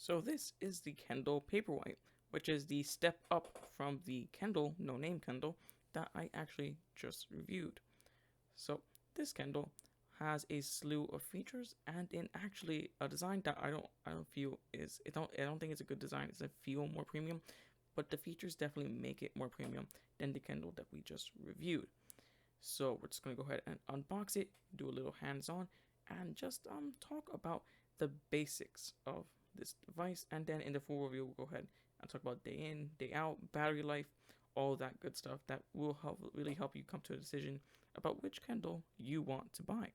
So this is the Kindle Paperwhite, which is the step up from the Kindle, no name Kindle, that I actually just reviewed. So this Kindle has a slew of features and in actually a design that I don't feel is I don't think it's a good design. It's a feel more premium, but the features definitely make it more premium than the Kindle that we just reviewed. So we're just gonna go ahead and unbox it, do a little hands-on, and just talk about the basics of this device, and then in the full review we'll go ahead and talk about day in, day out, battery life, all that good stuff that will really help you come to a decision about which Kindle you want to buy.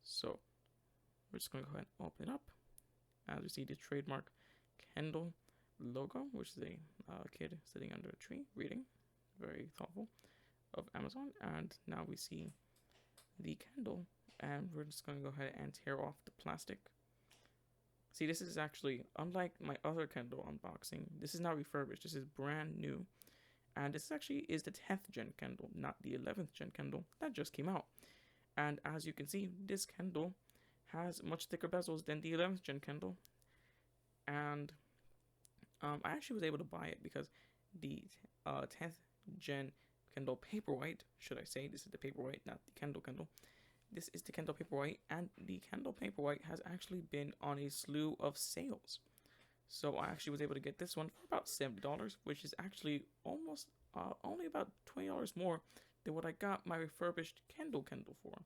So we're just going to go ahead and open it up. As we see the trademark Kindle logo, which is a kid sitting under a tree reading, very thoughtful, of Amazon. And now we see the Kindle, and we're just going to go ahead and tear off the plastic. See, this is actually, unlike my other Kindle unboxing, this is not refurbished. This is brand new. And this actually is the 10th-gen Kindle, not the 11th-gen Kindle that just came out. And as you can see, this Kindle has much thicker bezels than the 11th-gen Kindle. And I actually was able to buy it because the 10th-gen Kindle Paperwhite, should I say, this is the Paperwhite, not the Kindle. This is the Kindle Paperwhite, and the Kindle Paperwhite has actually been on a slew of sales. So I actually was able to get this one for about $70, which is actually almost only about $20 more than what I got my refurbished Kindle for.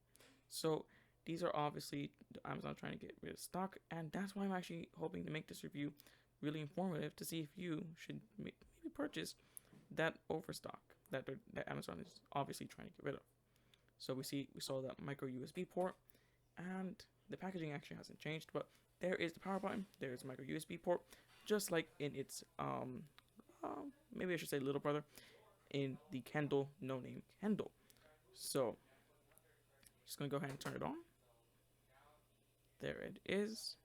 So these are obviously Amazon trying to get rid of stock, and that's why I'm actually hoping to make this review really informative to see if you should maybe purchase that overstock that Amazon is obviously trying to get rid of. So we saw that micro USB port, and the packaging actually hasn't changed, but there is the power button, there is a micro USB port, just like in its maybe I should say little brother in the Kindle no name Kindle. So just gonna go ahead and turn it on. There it is,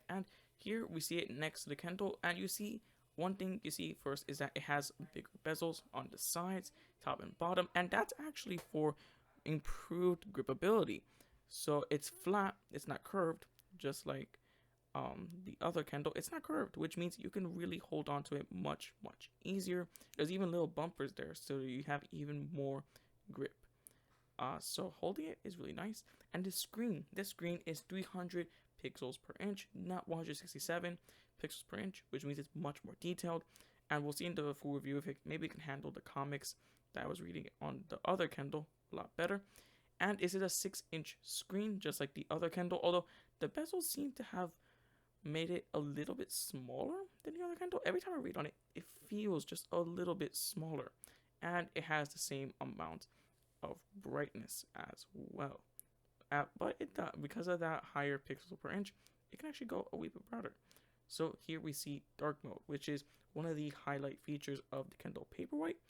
and here we see it next to the Kindle, and you see one thing you see first is that it has bigger bezels on the sides, top and bottom, and that's actually for improved gripability. So it's flat, it's not curved, just like the other Kindle. It's not curved, which means you can really hold on to it much easier. There's even little bumpers there, so you have even more grip. So holding it is really nice. And this screen is 300 pixels per inch, not 167 pixels per inch, which means it's much more detailed. And we'll see in the full review if maybe it can handle the comics that I was reading on the other Kindle a lot better. And is it a 6-inch screen just like the other Kindle, although the bezels seem to have made it a little bit smaller than the other Kindle. Every time I read on it, it feels just a little bit smaller, and it has the same amount of brightness as well. But because of that higher pixels per inch, it can actually go a wee bit brighter. So here we see dark mode, which is one of the highlight features of the Kindle Paperwhite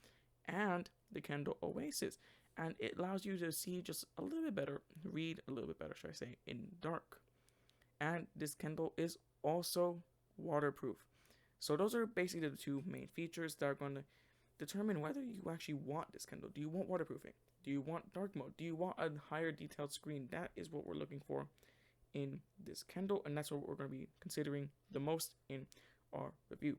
and the Kindle Oasis, and it allows you to see just a little bit better, read a little bit better, should I say, in dark. And this Kindle is also waterproof. So those are basically the two main features that are going to determine whether you actually want this Kindle. Do you want waterproofing? Do you want dark mode? Do you want a higher detailed screen? That is what we're looking for in this Kindle, and that's what we're going to be considering the most in our review.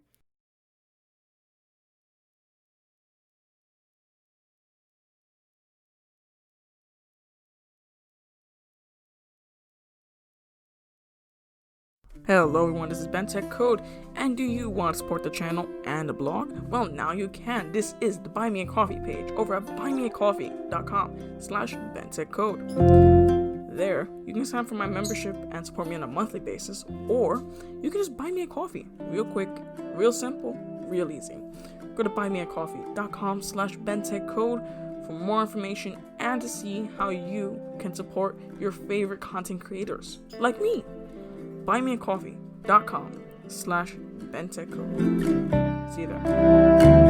Hello everyone, this is BenTech Code, and do you want to support the channel and the blog? Well, now you can. This is the Buy Me a Coffee page over at buymeacoffee.com/BenTechCode. There, you can sign up for my membership and support me on a monthly basis, or you can just buy me a coffee. Real quick, real simple, real easy. Go to buymeacoffee.com/BenTechCode for more information and to see how you can support your favorite content creators, like me. buymeacoffee.com/BenTechCode. See you there.